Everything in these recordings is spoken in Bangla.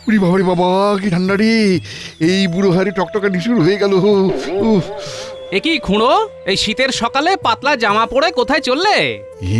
উরি বাবা রে বাবা, কি ঠান্ডা রে! এই বুড়ো হাড়ি টকটকানি শুরু হয়ে গেল। উহ, এ কি খুঁড়ো, এই শীতের সকালে পাতলা জামা পরে কোথায় চললে?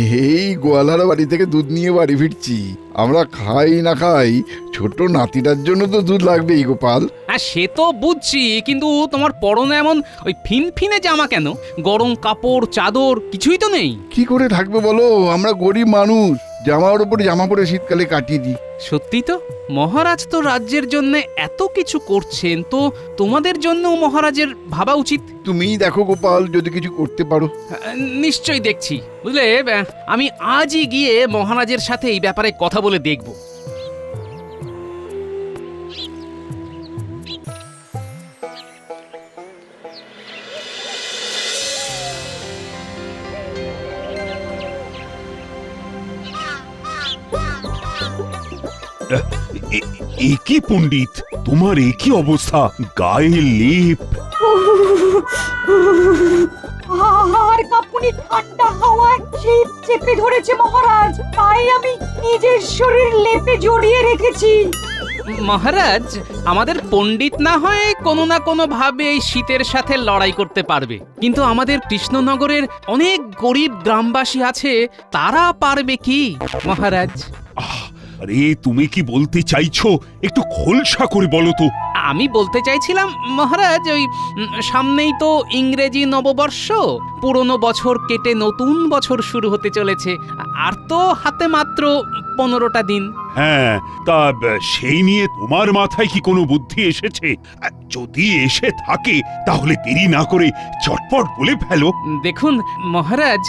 এই গোয়ালার বাড়ি থেকে দুধ নিয়ে বাড়ি ফিরছি। আমরা খাই না খাই, ছোট নাতিটার জন্য তো দুধ লাগবেই গোপাল। হ্যাঁ, সে তো বুঝছি, কিন্তু তোমার পরনে এমন ওই ফিনফিনে জামা কেন? গরম কাপড় চাদর কিছুই তো নেই। কি করে থাকবে বলো, আমরা গরিব মানুষ, জামার উপরে জামা পরে শীতকালে কাটিয়ে দিই। সত্যি তো, মহারাজ তো রাজ্যের জন্য এত কিছু করছেন, তো তোমাদের জন্য মহারাজের ভাবা উচিত। তুমিই দেখো গোপাল, যদি কিছু করতে পারো। নিশ্চয়ই দেখছি, বুঝলে। আমি আজই গিয়ে মহারাজের সাথে এই ব্যাপারে কথা বলে দেখব। কি পণ্ডিত, তোমার কি অবস্থা? গায়ে লেপ। আর কাঁপুনি, ঠান্ডা হাওয়ায় শীত চেপে ধরেছে মহারাজ, তাই আমি নিজের শরীর লেপে জড়িয়ে রেখেছি। মহারাজ, আমাদের পণ্ডিত না হয় কোনো না কোনো ভাবে এই শীতের সাথে লড়াই করতে পারবে, কিন্তু আমাদের কৃষ্ণনগরের অনেক গরিব গ্রামবাসী আছে, তারা পারবে কি মহারাজ? আরে তুমি কি বলতে চাইছো, একটু খোলসা করে বলো তো। আমি বলতে চাইছিলাম মহারাজ, ওই সামনেই তো ইংরেজি নববর্ষ, পুরনো বছর কেটে নতুন বছর শুরু হতে চলেছে, আর তো হাতে মাত্র 15টা দিন। হ্যাঁ, তা সেই নিয়ে তোমার মাথায় কি কোনো বুদ্ধি এসেছে? যদি এসে থাকে তাহলে দেরি না করে চটপট বলে ফেলো। দেখুন মহারাজ,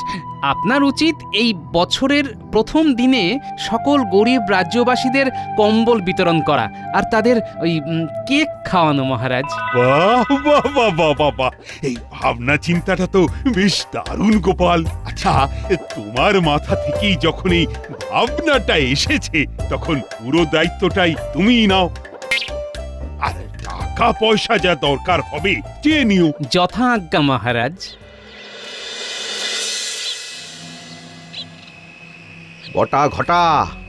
আপনার উচিত এই বছরের প্রথম দিনে সকল গরিব রাজ্যবাসীদের কম্বল বিতরণ করা, আর তাদের ওই কেক খাওয়ানো মহারাজ। বাহ বাহ বাহ বাহ বাহ বাহ, এই ভাবনা চিন্তাটা তো বেশ দারুণ গোপাল। আচ্ছা, তোমার মাথা থেকেই যখন এই ভাবনাটা এসেছে, তখন পুরো দায়িত্বটাই তুমিই নাও। আর টাকা পয়সা যা দরকার হবে চেয়ে নিও। যথা আজ্ঞা মহারাজ। ঘটা ঘটা,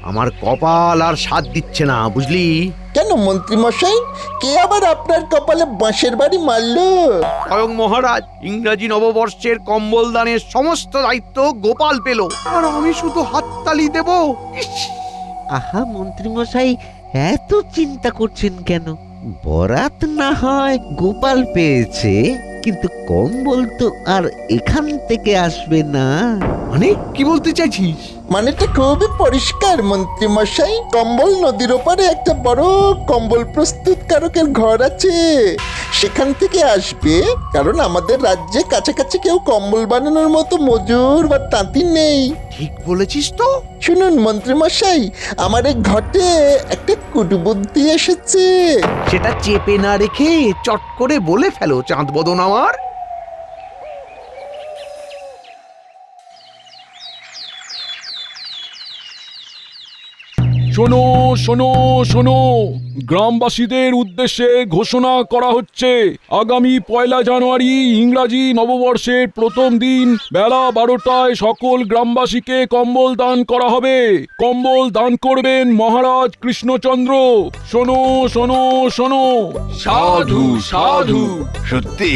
আমার কপাল আর সাথ দিচ্ছে না, বুঝলি? কেন মন্ত্রী মশাই, কে আবার আপনার কপালে বাঁশের বাড়ি মারলো? স্বয়ং মহারাজ ইংরাজি নববর্ষের কম্বল দানের সমস্ত দায়িত্ব গোপাল পেল, আর আমি শুধু হাততালি দেব। আহা মন্ত্রীমশাই, এত চিন্তা করছেন কেন? বরাত না হয় গোপাল পেয়েছে, কিন্তু কম্বল তো আর এখান থেকে আসবে না। মানে কি বলতে চাইছিস? মানেটা খুবই পরিষ্কার মন্ত্রী মশাই, কম্বল নদীর ওপারে একটা বড় কম্বল প্রস্তুতকারকের ঘর আছে, সেখান থেকে আসবে। কারণ আমাদের রাজ্যে কাছাকাছি কেউ কম্বল বানানোর মতো মজুর বা তাঁতি নেই। ঠিক বলেছিস তো। শুনুন মন্ত্রী মশাই, আমার এই ঘটে একটা কুটবুদ্ধি এসেছে। সেটা চেপে না রেখে চট করে বলে ফেলো চাঁদ বদন আমার। শোনো শোনো শোনো, গ্রামবাসীদের উদ্দেশ্যে ঘোষণা করা হচ্ছে, আগামী 1 জানুয়ারি ইংরাজি নববর্ষের প্রথম দিন বেলা 12টায় সকল গ্রামবাসীকে কম্বল দান করা হবে। কম্বল দান করবেন মহারাজ কৃষ্ণচন্দ্র। শোনো শোনো শোনো। সাধু সাধু। সত্যি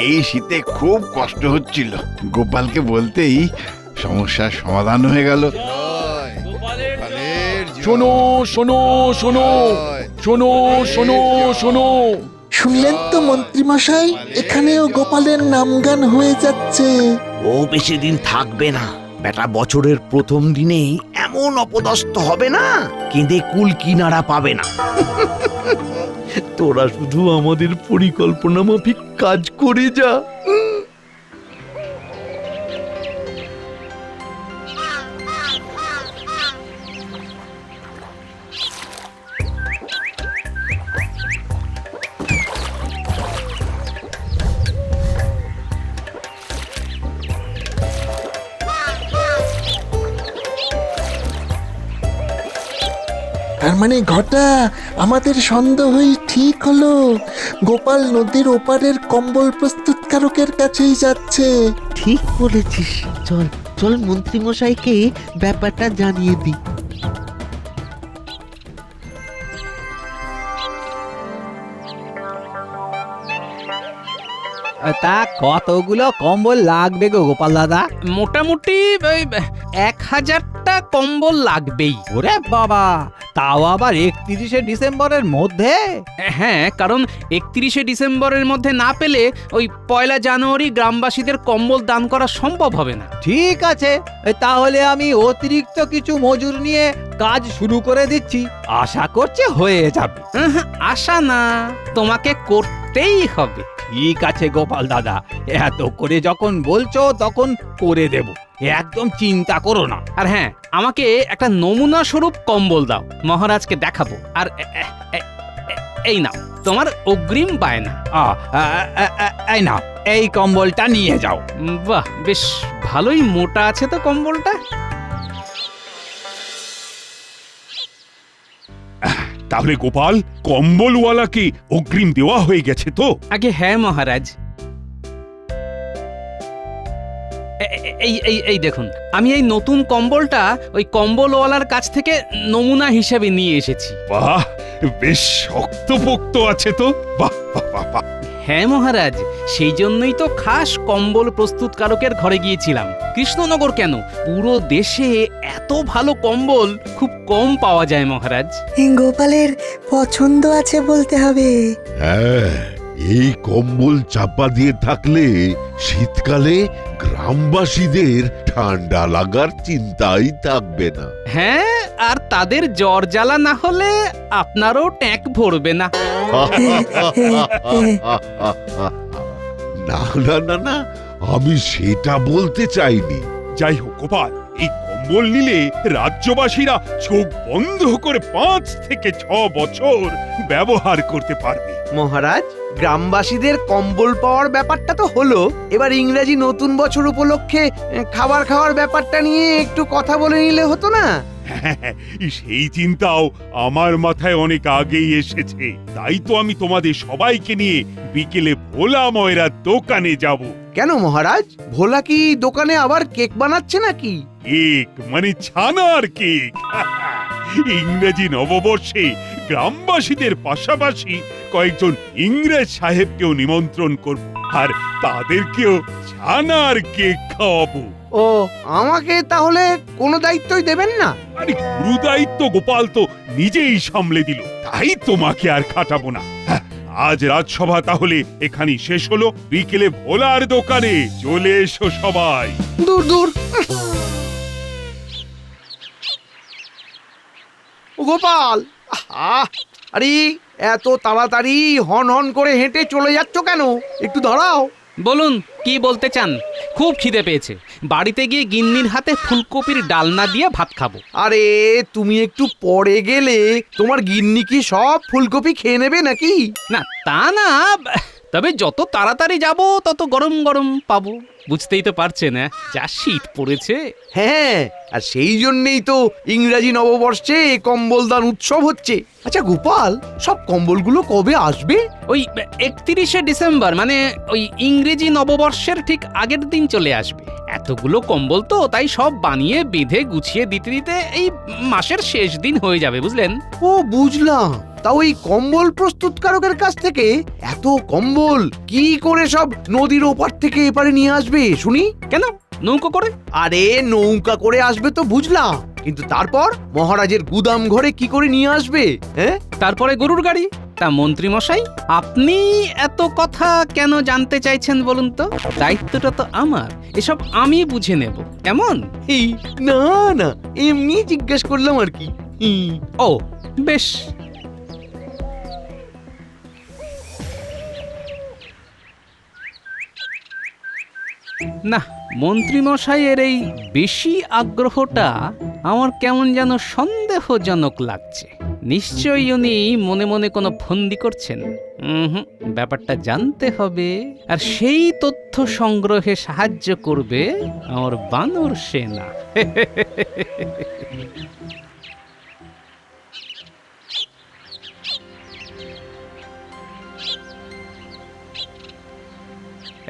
এই শীতে খুব কষ্ট হচ্ছিল, গোপালকে বলতেই সমস্যার সমাধান হয়ে গেল। শোনো শোনো শোনো শোনো শোনো শোনো। শুনলেন তো মন্ত্রী মশাই, এখানেও গোপালের নামগান হয়ে যাচ্ছে। ও বেশি দিন থাকবে না, বেটা বছরের প্রথম দিনেই এমন অপদস্থ হবে না, কেঁদে কুল কিনারা পাবে না। তোরা শুধু আমাদের পরিকল্পনা মাফিক কাজ করে যা। তার মানে ঘটা, আমাদের সন্দেহই ঠিক হলো। গোপাল নদীর ওপারের কম্বল প্রস্তুতকারকের কাছেই যাচ্ছে। ঠিক বলেছিস, চল চল মন্ত্রীমশাইকে ব্যাপারটা জানিয়ে দিই। তা কতগুলো কম্বল লাগবে গো গোপাল দাদা? মোটামুটি ওই 1000টা কম্বল লাগবেই। ওরে বাবা, তাও আবার 31শে ডিসেম্বরের মধ্যে? হ্যাঁ, কারণ 31শে ডিসেম্বরের মধ্যে না পেলে ওই 1 জানুয়ারি গ্রামবাসীদের কম্বল দান করা সম্ভব হবে না। ঠিক আছে, তাহলে আমি অতিরিক্ত কিছু মজুর নিয়ে কাজ শুরু করে দিচ্ছি, আশা করছি হয়ে যাবে। আশা না, তোমাকে করতেই হবে। ঠিক আছে গোপাল দাদা, এত করে যখন বলছো তখন করে দেব, একদম চিন্তা করো না। আর হ্যাঁ, আমাকে একটা নমুনা স্বরূপ কম্বল দাও, মহারাজকে দেখাবো। আর এই নাও তোমার অগ্রিম বায়না। এই নাও, এই কম্বলটা নিয়ে যাও। বাহ, বেশ ভালোই মোটা আছে তো কম্বলটা। তাহলে গোপাল, কম্বলওয়ালাকে অগ্রিম দেওয়া হয়ে গেছে তো? আগে হ্যাঁ মহারাজ। এই এই এই দেখুন, আমি এই নতুন কম্বলটা ওই কম্বলওয়ালার কাছ থেকে নমুনা হিসেবে নিয়ে এসেছি। বাহ, বেশ শক্তপোক্ত আছে তো। বাহ বাহ বাহ বাহ। হ্যাঁ মহারাজ, সেই জন্যই তো খাস কম্বল প্রস্তুতকারকের ঘরে গিয়েছিলাম। কৃষ্ণনগর কেন, পুরো দেশে এত ভালো কম্বল খুব কম পাওয়া যায় মহারাজ। গোপালের পছন্দ আছে বলতে হবে। হ্যাঁ, এই কম্বল চাপা দিয়ে থাকলে শীতকালে গ্রামবাসীদের ঠান্ডা লাগার চিন্তাই থাকবে না। হ্যাঁ, আর তাদের জ্বর জ্বালা না হলে আপনারও ট্যাঁক ভরবে না। না না না না, আমি সেটা বলতে চাইনি। যাই হোক গোপাল, এই কম্বল নিলে রাজ্যবাসীরা চোখ বন্ধ করে 5 থেকে 6 বছর ব্যবহার করতে পারবে। মহারাজ, গ্রামবাসীদের কম্বল পাওয়ার ব্যাপারটা তো হলো, এবার ইংরেজি নতুন বছর উপলক্ষে খাবার খাওয়ার ব্যাপারটা নিয়ে একটু কথা বলে নিলে হতো না? সেই চিন্তাও আমার মাথায় অনেক আগেই এসেছে। তাই তো আমি তোমাদের সবাইকে নিয়ে বিকেলে ভোলা ময়রার দোকানে যাব। কেন মহারাজ, ভোলা কি দোকানে আবার কেক বানাচ্ছে নাকি? কেক মানে ছানার কেক। ইংরেজি নববর্ষে গ্রামবাসীদের পাশাপাশি কয়েকজন ইংরেজ সাহেবকেও নিমন্ত্রণ করব, আর তাদেরকেও ছানার কেক খাওয়াবো। ও, আমাকে তাহলে কোনো দায়িত্বই দেবেন না? আরে গুরু দায়িত্ব গোপাল তো নিজেই সামলে দিল, তাই তোমাকে আর খাটাবো না। আজ রাজসভা তাহলে এখানেই শেষ হলো। বিকেলে ভোলার দোকানে চলে এসো সবাই। দূর দূর। গোপাল, আরে এত তাড়াতাড়ি হন হন করে হেঁটে চলে যাচ্ছ কেন? একটু দাঁড়াও। বলুন, কি বলতে চান? খুব খিদে পেয়েছে, বাড়িতে গিয়ে গিন্নির হাতে ফুলকপির ডালনা দিয়ে ভাত খাবো। আরে তুমি একটু পরে গেলে তোমার গিন্নি কি সব ফুলকপি খেয়ে নেবে নাকি? না, তা না, তবে যত তাড়াতাড়ি যাব তত গরম গরম পাবো। বুঝতেই তো পারছেন, যা শীত পড়েছে। হ্যাঁ, আর সেই জন্যই তো ইংরাজি নববর্ষে কম্বল দান উৎসব হচ্ছে। আচ্ছা গোপাল, সব কম্বলগুলো কবে আসবে? ওই 31শে ডিসেম্বর, মানে ওই ইংরেজি নববর্ষের ঠিক আগের দিন চলে আসবে। এতগুলো কম্বল তো, তাই সব বানিয়ে বেঁধে গুছিয়ে দিতে দিতে এই মাসের শেষ দিন হয়ে যাবে, বুঝলেন? ও বুঝলাম। তা ওই কম্বল প্রস্তুতকারকের কাছ থেকে এত কম্বল কি করে সব নদীর ওপার থেকে এপারে নিয়ে আসবে শুনি? কেন, নৌকো করে? আরে নৌকা করে আসবে তো বুঝলাম, কিন্তু তারপর মহারাজের গুদাম ঘরে কি করে নিয়ে আসবে? হ্যাঁ, তারপরে গরুর গাড়ি। তা মন্ত্রী মশাই, আপনি এত কথা কেন জানতে চাইছেন বলুন তো? দায়িত্বটা তো আমার, এসব আমি বুঝে নেব, কেমন? এই না না, এমনি জিজ্ঞেস করলাম আর কি। ও বেশ। না, মন্ত্রীমশাইয়ের এই বেশি আগ্রহটা আমার কেমন যেন সন্দেহজনক লাগছে। নিশ্চয়ই উনি মনে মনে কোনো ফন্দি করছেন। ব্যাপারটা জানতে হবে, আর সেই তথ্য সংগ্রহে সাহায্য করবে আমার বানর সেনা।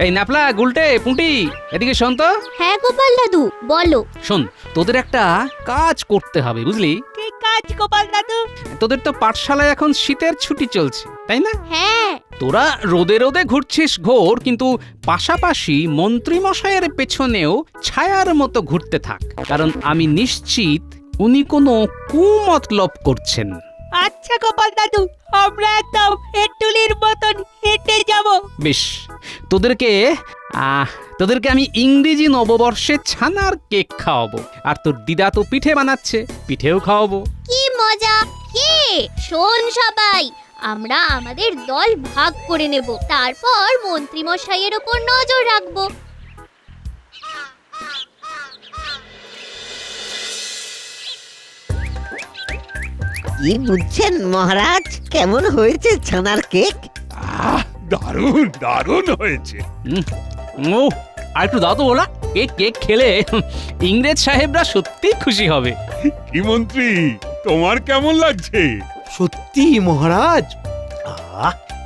এই নাপলা, গুলটে, পুঁটি, এদিকে শোন তো। হ্যাঁ গোপাল দাদু, বলো। শোন, তোদের একটা কাজ করতে হবে, বুঝলি? কি কাজ গোপাল দাদু? তোদের তো পাঠশালায় এখন শীতের ছুটি চলছে, তাই না? হ্যাঁ। তোরা রোদে রোদে ঘুরছিস ঘোর, কিন্তু পাশাপাশি মন্ত্রীমশাইয়ের পেছনেও ছায়ার মতো ঘুরতে থাক, কারণ আমি নিশ্চিত উনি কোনো কুমতলব করছেন। আচ্ছা গোপাল দাদু, আমরা একদম হেঁটুলির মতন হেঁটে যাব। বেশ, তোদেরকে আমি ইংরেজি নববর্ষে ছানার কেক খাওয়াবো, আর তোর দিদা তো পিঠে বানাচ্ছে, পিঠেও খাওয়াবো। কি মজা! কে শোন সবাই, আমরা আমাদের দল ভাগ করে নেব, তারপর মন্ত্রী মশাইয়ের উপর নজর রাখবো। কি বুঝছেন মহারাজ, কেমন হয়েছে ছানার কেক? দারুণ দারুণ হয়েছে। ও, আর একটু দাও তো ওলা, কেক খেলে ইংরেজ সাহেবরা সত্যি খুশি হবে। কি মন্ত্রী, তোমার কেমন লাগছে? সত্যি মহারাজ,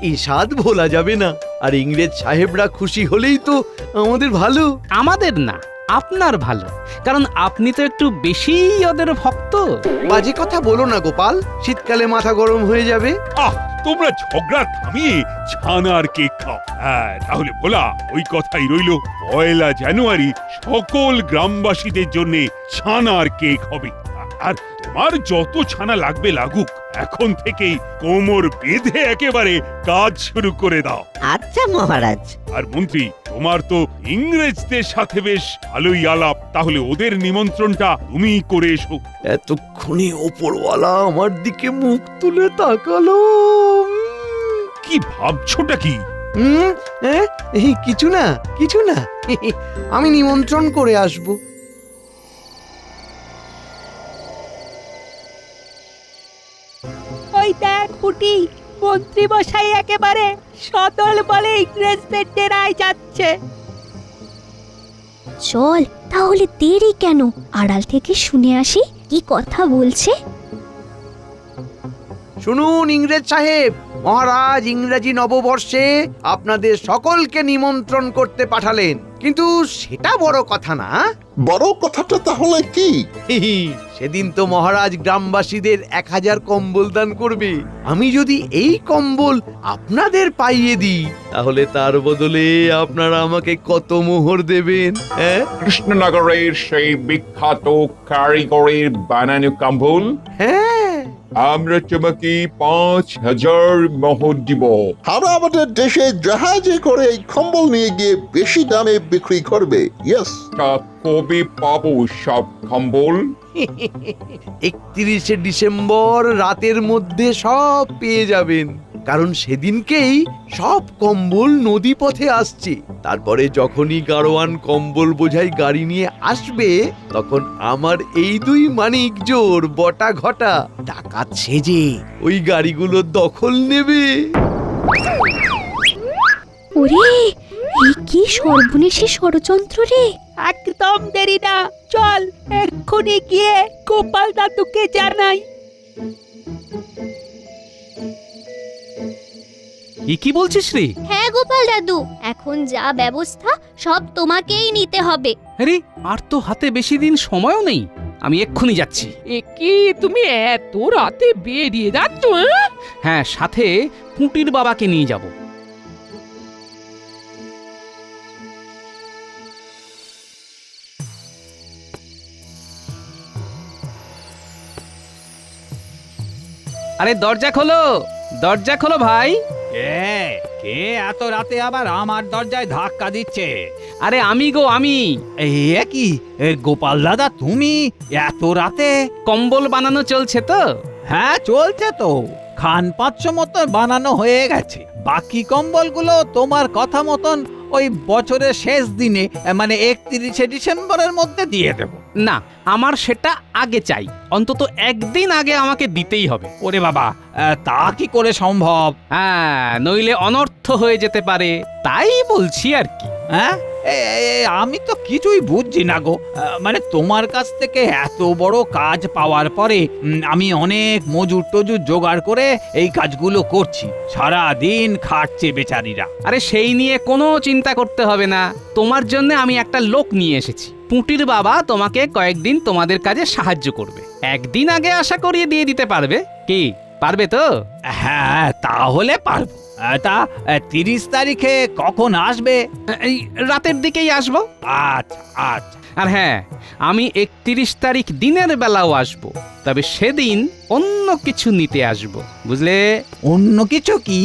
এই স্বাদ ভোলা যাবে না। আর ইংরেজ সাহেবরা খুশি হলেই তো আমাদের ভালো। আমাদের না, আপনার ভালো, কারণ আপনি তো একটু বেশি ওদের ভক্ত। বাজে কথা বলো না গোপাল, শীতকালে মাথা গরম হয়ে যাবে। তোমরা ঝগড়া থামিয়ে ছানার কেক খাও। হ্যাঁ, তাহলে ভোলা, ওই কথাই রইল, 1 জানুয়ারি সকল গ্রামবাসীদের জন্য ছানার কেক হবে। আর তোমার যত ছানা লাগবে লাগুক, এখন থেকেই কোমর বেঁধে একেবারে কাজ শুরু করে দাও। আচ্ছা মহারাজ। আর মন্ত্রী, তোমার তো ইংরেজদের সাথে বেশ ভালোই আলাপ, তাহলে ওদের নিমন্ত্রণটা তুমি করে এসো। এতক্ষণে ওপরওয়ালা আমার দিকে মুখ তুলে তাকালো। কি ভাবছোটা কি? কিছু না, কিছু না। আমি নিমন্ত্রণ করে আসবো। ওই দেখ পুটি, মন্ত্রী মশাই একেবারে সদল বলে ইংরেজদের ডেরায় যাচ্ছে। চল তাহলে, দেরি কেন, আড়াল থেকে শুনে আসি কি কথা বলছে। শুনুন ইংরেজ সাহেব, মহারাজ ইংরেজি নববর্ষে আপনাদের সকলকে নিমন্ত্রণ করতে পাঠালেন, কিন্তু সেটা বড় কথা না। বড় কথাটা তাহলে কি? সেদিন তো মহারাজ গ্রামবাসীদের 1000 কম্বল দান করবে। আমি যদি এই কম্বল আপনাদের পাইয়ে দিই, তাহলে তার বদলে আপনারা আমাকে কত মোহর দেবেন? কৃষ্ণনগরের সেই বিখ্যাত কারিগরের বানানো কম্বল? হ্যাঁ, আমরা তোমাকে 5000 মোহর দিব। আমরা আমাদের দেশে জাহাজে করে এই কম্বল নিয়ে গিয়ে বেশি দামে বিক্রি করবে। ইয়েস। তা কবে পাবো সব কম্বল? 31শে ডিসেম্বর রাতের মধ্যে সব পেয়ে যাবেন, কারণ সেদিনকেই সব কম্বল নদী পথে আসছে। তারপরে যখনই গাড়োয়ান কম্বল বোঝাই গাড়ি নিয়ে আসবে, তখন আমার এই 2 মানিক জোর বটা ঘটা ডাকাত সেজে ওই গাড়িগুলো দখল নেবে। ওরে, এই কি সর্বনেশে ষড়যন্ত্র রে! একদম দেরি না, চল এক্ষুনি গিয়ে গোপাল দাদুকে জানাই। কি বলছিস রে? হ্যাঁ গোপাল দাদু, এখন যা ব্যবস্থা সব তোমাকেই নিতে হবে। আরে, আর তো হাতে বেশি দিন সময়ও নেই, আমি এক্ষুনি যাচ্ছি। কি তুমি এত রাতে বেরিয়ে যাচ্ছ? হ্যাঁ, সাথে পুঁটির বাবাকে নিয়ে যাব। আরে দরজা খোলো, দরজা খোলো ভাই। কে এত রাতে আবার আমার দরজায় ধাক্কা দিচ্ছে? আরে আমি গো, আমি। এ কি গোপাল দাদা, তুমি এত রাতে? কম্বল বানানো চলছে তো। হ্যাঁ চলছে তো, খান 500 মতো বানানো হয়ে গেছে। বাকি কম্বলগুলো তোমার কথা মতন ওই বছরের শেষ দিনে, মানে 31শে ডিসেম্বরের মধ্যে দিয়ে দেব। না, আমার সেটা আগে চাই, অন্তত একদিন আগে আমাকে দিতেই হবে। ওরে বাবা, তা কি করে সম্ভব? হ্যাঁ, নইলে অনর্থ হয়ে যেতে পারে, তাই বলছি আর কি। হ্যাঁ, আমি তো কিছুই বুঝছি না গো। মানে তোমার কাছ থেকে এত বড় কাজ পাওয়ার পরে আমি অনেক মজুর টজুর জোগাড় করে এই কাজগুলো করছি, সারা দিন খাটছে বেচারিরা। আরে সেই নিয়ে কোনো চিন্তা করতে হবে না, তোমার জন্য আমি একটা লোক নিয়ে এসেছি। পুঁটির বাবা তোমাকে কয়েকদিন তোমাদের কাজে সাহায্য করবে, একদিন আগে আশা করিয়ে দিয়ে দিতে পারবে। কি, পারবে তো? হ্যাঁ, তাহলে পারবো। তা 30 তারিখে কখন আসবে? এই রাতের দিকেই আসবো। আচ্ছা আচ্ছা। আর হ্যাঁ, আমি 31 তারিখ দিনের বেলাও আসবো, তবে সেদিন অন্য কিছু নিতে আসবো, বুঝলে? অন্য কিছু কি?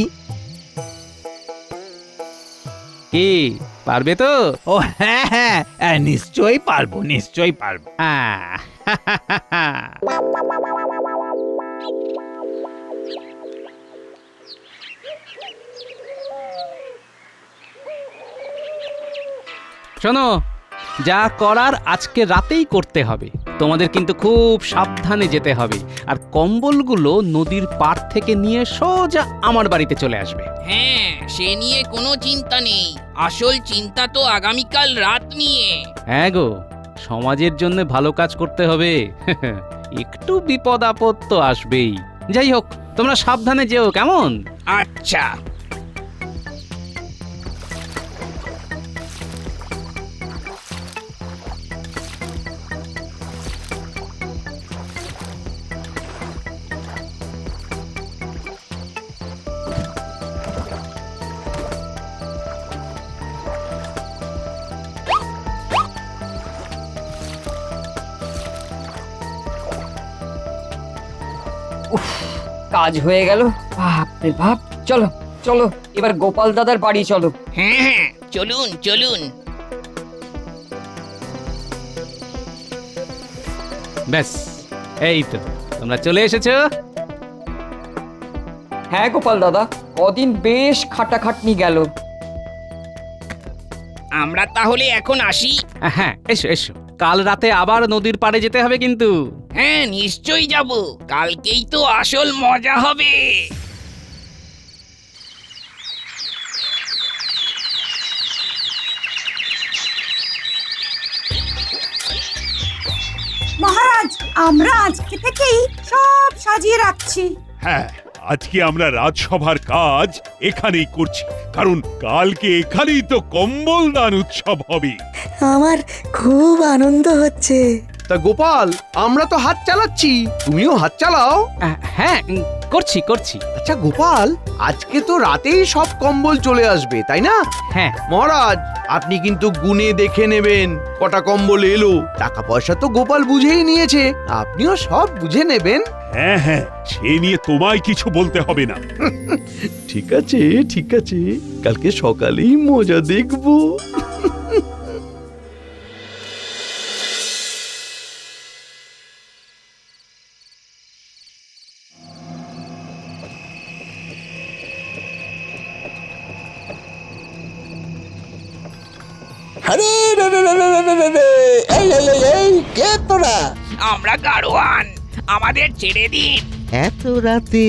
কি পারবে তো? ও হ্যাঁ হ্যাঁ, নিশ্চয়ই পারবো, নিশ্চয়ই পারবো। আহ, শোনো, যা করার আজকে রাতেই করতে হবে। তোমাদের কিন্তু খুব সাবধানে যেতে হবে, আর কম্বলগুলো নদীর পাড় থেকে নিয়ে সোজা আমার বাড়িতে চলে আসবে। হ্যাঁ, সে নিয়ে কোনো চিন্তা নেই। আসল চিন্তা তো আগামীকাল রাত নিয়ে। হ্যাঁ গো, সমাজের জন্য ভালো কাজ করতে হবে। একটু বিপদ আপদ তো আসবেই। যাই হোক, তোমরা সাবধানে যেও, কেমন? আচ্ছা। কাজ হয়ে গেল। বাপরে বাপ, চলো চলো এবার গোপাল দাদার বাড়ি চলো। হ্যাঁ হ্যাঁ, চলুন চলুন। ব্যাস, এই তো তোমরা চলে এসেছো। হ্যাঁ গোপাল দাদা, কদিন বেশ খাটাখাটনি গেল। আমরা তাহলে এখন আসি। হ্যাঁ, এসো এসো, কাল রাতে আবার নদীর পাড়ে যেতে হবে কিন্তু। হ্যাঁ, নিশ্চয়ই যাব। কালকেই তো আসল মজা হবে। মহারাজ, আমরা আজকে থেকেই সব সাজিয়ে রাখছি। হ্যাঁ, আজকে আমরা রাজসভার কাজ এখানেই করছি, কারণ কালকে এখানেই তো কম্বল দান উৎসব হবে। আমার খুব আনন্দ হচ্ছে। তা গোপাল, আমরা তো হাত চালাচ্ছি, তুমিও হাত চালাও। হ্যাঁ, করছি করছি। আচ্ছা গোপাল, আজকে তো রাতেই সব কম্বল চলে আসবে, তাই না? হ্যাঁ মহারাজ, আপনি কিন্তু গুনে দেখে নেবেন কটা কম্বল এলো। টাকা পয়সা তো গোপাল বুঝেই নিয়েছে, আপনিও সব বুঝে নেবেন। হ্যাঁ হ্যাঁ, সে নিয়ে তোমায় কিছু বলতে হবে না। ঠিক আছে ঠিক আছে, কালকে সকালেই মজা দেখবো। আরে রে রে রে রে রে রে রে, এই এই এই এই, কে তোরা? আমরা গাড়োয়ান, আমাদের ছেড়ে দিন। এত রাতে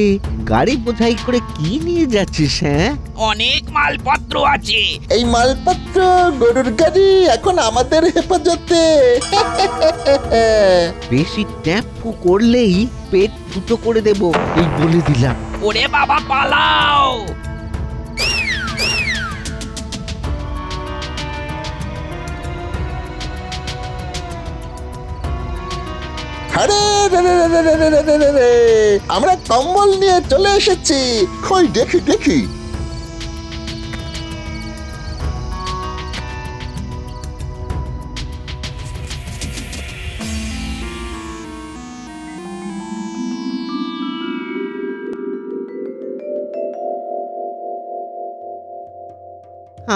গাড়ি বোঝাই করে কি নিয়ে যাচ্ছিস? হ্যাঁ, অনেক মালপত্র আছে। এই মালপত্র, গরুর গাড়ি এখন আমাদের হেফাজতে। বেশি ট্যাম্পু করলেই পেট ফুটো করে দেব, এই বলে দিলাম। ওরে বাবা, পালাও! আরে রে রে রে রে রে রে রে রে রে, আমরা কম্বল নিয়ে চলে এসেছি। কই দেখি দেখি।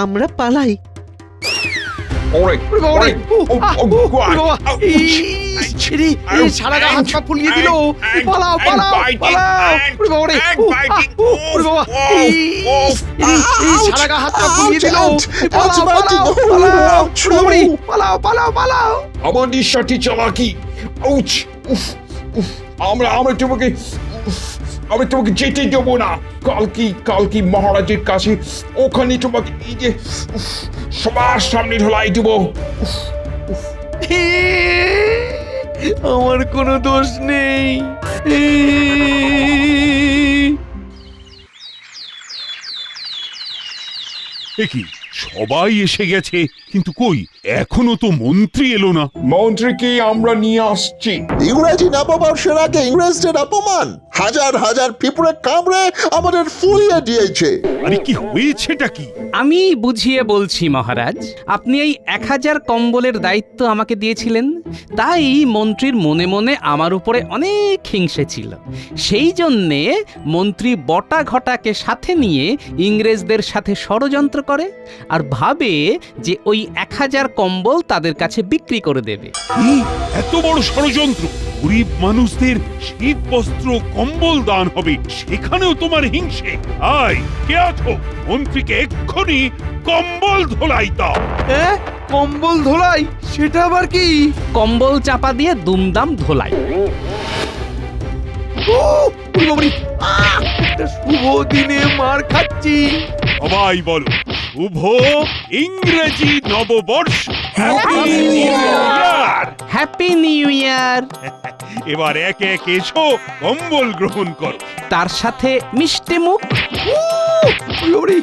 আমরা পালাই। ওরে ওরে, সারা গা হাত পা ফুলিয়ে দিল। পালাও পালাও পালাও। সারা গা হাত পা ফুলিয়ে দিল। পালাও পালাও পালাও পালাও পালাও পালাও। আমার নিঃশ্বাসটি চালাকি। আউচ! উফ উফ, আমরা তোমাকে যেতে দেবো না। কালকি মহারাজের কাছে, ওখানে তোমাকে এই যে সবার সামনে ঢোলাই দেবো। আমার কোনো দোষ নেই। এ কি, সবাই এসে গেছে, কিন্তু কই এখনো তো মন্ত্রী এলো না। মন্ত্রীকে আমরা নিয়ে আসছি। ইংরেজি নববর্ষের আগে ইংরেজদের অপমান, হাজার হাজার পিঁপড়ে কামড়ে আমাদের ফুলিয়ে দিয়েছে। আরে কি হয়েছেটা কি? আমি বুঝিয়ে বলছি মহারাজ, আপনি এই 1000 কম্বলের দায়িত্ব আমাকে দিয়েছিলেন, তাই মন্ত্রীর মনে মনে আমার উপরে অনেক হিংসে ছিল। সেই জন্যে মন্ত্রী বটা ঘটাকে সাথে নিয়ে ইংরেজদের সাথে ষড়যন্ত্র করে আর ভাবে যে ওই 1000 কম্বল তাদের কাছে বিক্রি করে দেবে। কি এত বড় ষড়যন্ত্র? গরিব মানুষদের শীত বস্ত্র কম্বল দান হবে, সেখানেও তোমার হিংসে? আয় কে আছো? মন্ত্রীকে এক্ষুনি কম্বল ধোলাই দাও। কম্বল ধোলাই? সেটা আবার কি? কম্বল চাপা দিয়ে দুমদাম ধোলাই। একটা শুভ দিনে মার খাচ্ছি। সবাই বলো, শুভ ইংরেজি নববর্ষ, happy new year. Happy new year. এবার একে একে এসো, কম্বল গ্রহণ করো। তার সাথে মিষ্টি মুখ। ওরে